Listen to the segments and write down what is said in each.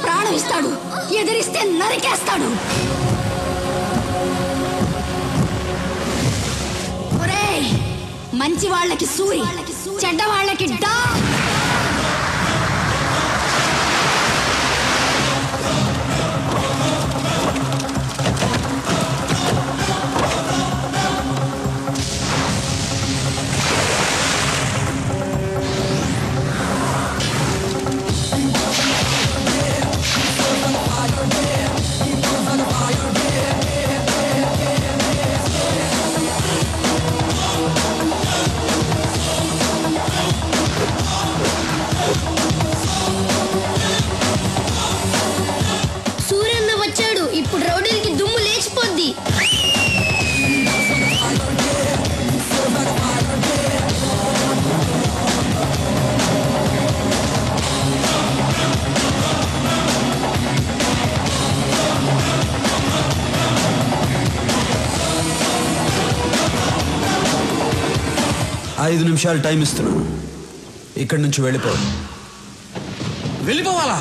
ప్రాణం ఇస్తాడు, ఎదిరిస్తే నరికేస్తాడు. ఒరేయ్, మంచి వాళ్ళకి సూరి, చెడ్డ వాళ్ళకి డా. ఇప్పుడు రౌడీలకి దుమ్ము లేచిపోద్ది. ఐదు నిమిషాలు టైం ఇస్తున్నాను. ఇక్కడి నుంచి వెళ్ళిపోవాలా?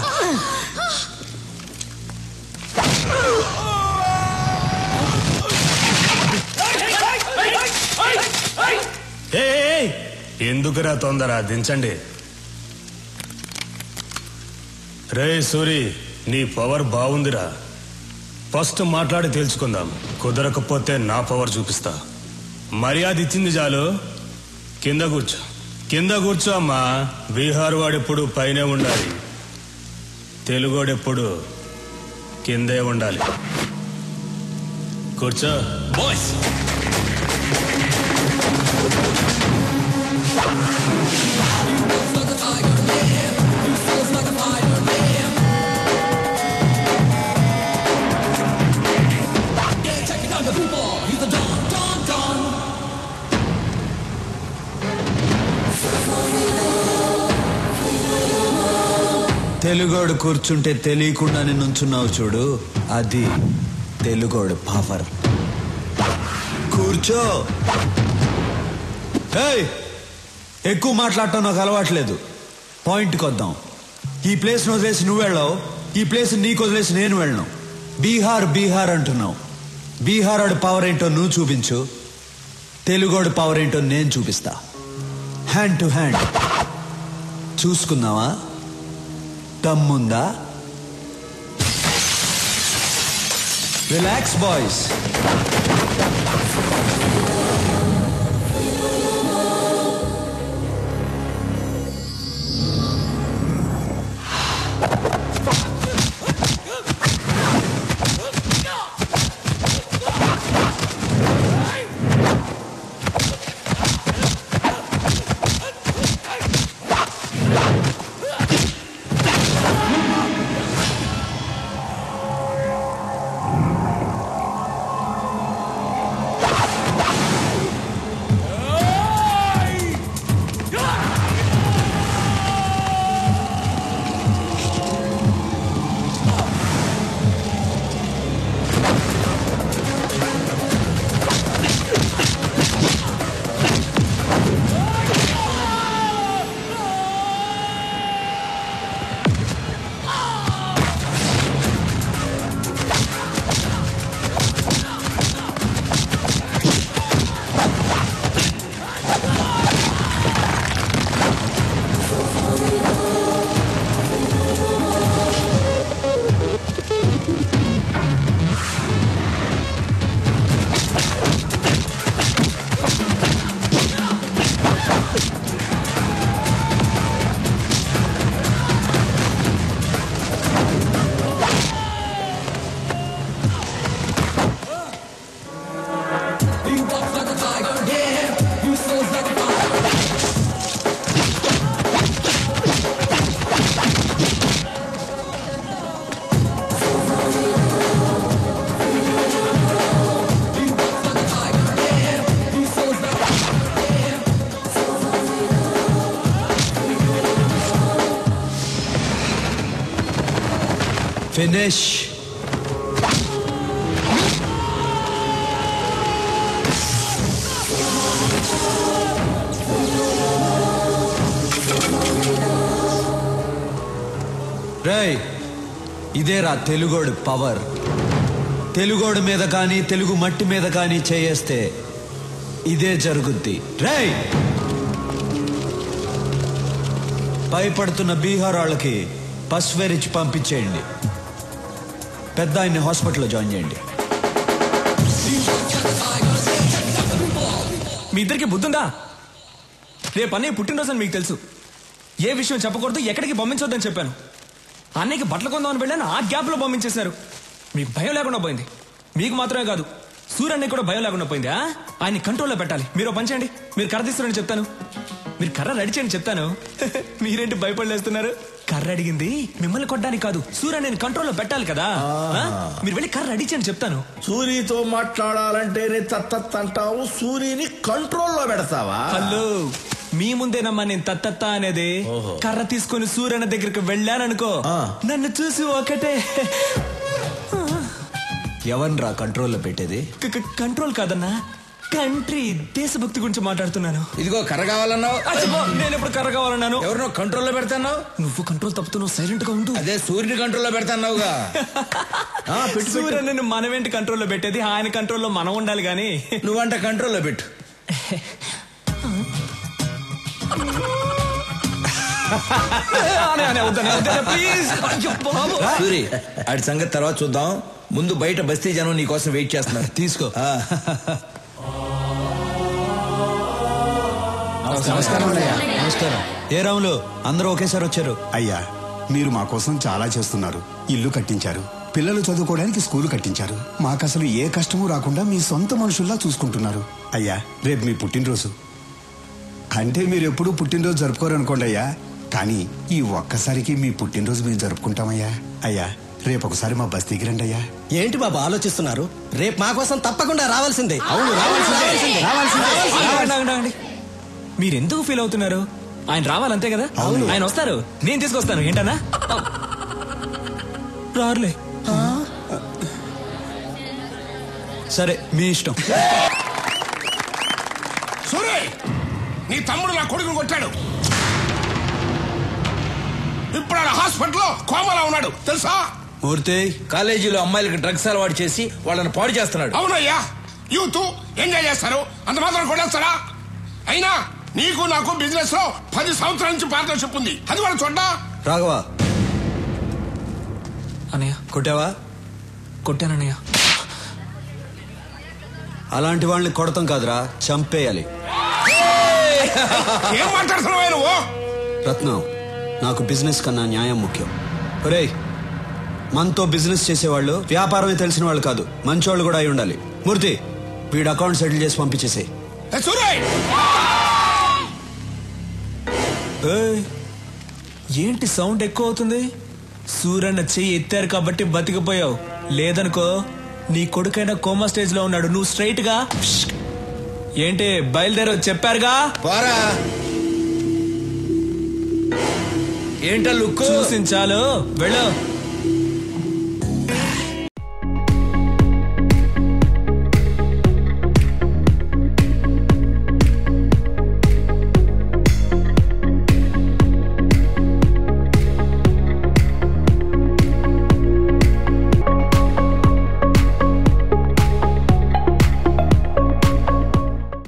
ఎందుకురా తొందర, దించండి. రే సూరి, నీ పవర్ బాగుందిరా. ఫస్ట్ మాట్లాడి తెలుసుకుందాం. కుదరకపోతే నా పవర్ చూపిస్తా. మర్యాద ఇచ్చింది చాలు. కింద కూర్చో అమ్మా. బీహార్ వాడెప్పుడు పైనే ఉండాలి, తెలుగోడెప్పుడు కిందే ఉండాలి. కూర్చో బాయ్స్. తెలుగోడు కూర్చుంటే తెలియకుండానే నుంచున్నావు చూడు, అది తెలుగోడు పవర్. కూర్చో. ఎక్కువ మాట్లాడటం నాకు అలవాట్లేదు. పాయింట్కి వద్దాం. ఈ ప్లేస్ వదిలేసి నువ్వు వెళ్ళావు, ఈ ప్లేస్ నీకు వదిలేసి నేను వెళ్ళను. బీహార్ అంటున్నావు. బీహార్ వాడి పవర్ ఏంటో నువ్వు చూపించు, తెలుగోడు పవర్ ఏంటో నేను చూపిస్తా. హ్యాండ్ టు హ్యాండ్ చూసుకుందామా? దమ్ముందా? Relax boys. Finish. రేయ్, ఇదేరా తెలుగోడు పవర్. తెలుగోడు మీద కానీ తెలుగు మట్టి మీద కానీ చేయేస్తే ఇదే జరుగుద్ది. రేయ్, భయపడుతున్న బీహార్ వాళ్ళకి పసువేరిచ్చి పంపించేయండి. పెద్ద ఆయన్ని హాస్పిటల్లో జాయిన్ చేయండి. మీ ఇద్దరికి బుద్ధుందా? రేపు అన్నయ్య పుట్టినరోజు అని మీకు తెలుసు. ఏ విషయం చెప్పకూడదు, ఎక్కడికి పంపించొద్దని చెప్పాను. అన్నయ్యకి బట్టలు కొందామని వెళ్ళాను, ఆ గ్యాప్ లో పంపించేశారు. మీకు భయం లేకుండా పోయింది. మీకు మాత్రమే కాదు, సూర్యన్నయ్య కూడా భయం లేకుండా పోయింది. ఆయన్ని కంట్రోల్లో పెట్టాలి. మీరు పని చేయండి, మీరు కర్ర తీస్తారని చెప్తాను, మీరు కర్ర రెడీ చేయండి చెప్తాను. మీరేంటి భయపడలేస్తున్నారు? కర్ర అడిగింది మిమ్మల్ని కొట్టడానికి కాదు, సూర్యన్నయ్యని కంట్రోల్లో పెట్టాలి కదా. మీరు వెళ్ళి కర్ర రెడీ చేయండి చెప్తాను. సూరితో మాట్లాడాలంటేనే తత్తత్ అంటావు, సూరిని కంట్రోల్లో పెడతావా? హలో, మీ ముందేనమ్మా నేను తత్తత్త అనేది. కర్ర తీసుకుని సూర్యన్న దగ్గరికి వెళ్ళాననుకో, నన్ను చూసి ఒకటే. ఎవన్రా కంట్రోల్లో పెట్టేది? కంట్రోల్ కాదన్నా, కంట్రీ, దేశభక్తి గురించి మాట్లాడుతున్నాను. ఇదిగో కర్ర కావాలన్నావు, నేను ఎప్పుడు కర్ర కావాలన్నాను? ఎవరినో కంట్రోల్లో పెడతాన్నావు. నువ్వు కంట్రోల్ తప్పుతున్నావు, సైలెంట్ గా ఉండు. అదే సూర్యుని కంట్రోల్లో పెడతాన్నావుగా. సూర్యని మనమేంటి కంట్రోల్లో పెట్టేది, ఆయన కంట్రోల్లో మనం ఉండాలి గాని. నువ్వంట కంట్రోల్లో పెట్టు. సూరి, ఆడి సంగతి తర్వాత చూద్దాం. ముందు బయట బస్తీ జనం నీ కోసం వెయిట్ చేస్తున్నారు. తీసుకో. నమస్కారం. ఏ రాములు, అందరూ ఒకేసారి వచ్చారు? అయ్యా, మీరు మా కోసం చాలా చేస్తున్నారు. ఇల్లు కట్టించారు, పిల్లలు చదువుకోవడానికి స్కూలు కట్టించారు. మాకసలు ఏ కష్టమూ రాకుండా మీ సొంత మనుషుల్లా చూసుకుంటున్నారు. అయ్యా, రేపు మీ పుట్టినరోజు. అంటే మీరు ఎప్పుడూ పుట్టినరోజు జరుపుకోరు అనుకోండి అయ్యా, కానీ ఈ ఒక్కసారికి మీ పుట్టినరోజు మేము జరుపుకుంటామయ్యా. అయ్యా, రేపు ఒకసారి మా బస్తీకి రండి అయ్యా. ఏంటి బాబు ఆలోచిస్తున్నారు? రేపు మా కోసం తప్పకుండా రావాల్సిందే. అవును, రావాల్సిందే. మీరెందుకు ఫీల్ అవుతున్నారు? ఆయన రావాలంతే కదా. అవును, ఆయన వస్తారు, నేను తీసుకొస్తాను. ఏంటన్నా రారులే. సరే, మీ ఇష్టం. సూరే, నీ తమ్ముడు నా కొడుకుని కొట్టాడు. ఇప్పుడు ఆయన హాస్పిటల్లో కోమలా ఉన్నాడు తెలుసా? మూర్తి, కాలేజీలో అమ్మాయిలకు డ్రగ్స్ అలవాటు చేసి వాళ్ళని పాడు చేస్తున్నాడు. అవునయ్యా, యూత్ ఎంజాయ్ చేస్తారు, అంత మాత్రం కొట్టేస్తారా? అయినా నీకు నాకు బిజినెస్ లో 10 సంవత్సరాల నుంచి పార్ట్నర్షిప్ ఉంది, అది కూడా చూడ్డా. రాఘవా, అన్నయ్య కొట్టావా? కొట్టానన్నయ్య. అలాంటి వాళ్ళని కొడతాం కాదురా, చంపేయాలి. ఏం మాట్లాడుతున్నావా నువ్వు? రత్నం, నాకు బిజినెస్ కన్నా న్యాయం ముఖ్యం. ఒరేయ్, మనతో బిజినెస్ చేసేవాళ్ళు వ్యాపారమే తెలిసిన వాళ్ళు కాదు, మంచోళ్ళు కూడా అయి ఉండాలి. మూర్తి, వీడు అకౌంట్ సెటిల్ చేసి పంపించేసే. ఏంటి సౌండ్ ఎక్కువ అవుతుంది? సూరన్న చెయ్యి ఎత్తారు కాబట్టి బతికిపోయావు, లేదనుకో నీ కొడుకైనా కోమా స్టేజ్ లో ఉన్నాడు. నువ్వు స్ట్రైట్ గా ఏంటి బయలుదేరో చెప్పారుగా. పోరా, ఏంటో లుక్ చూసించాలు, వెళ్ళు.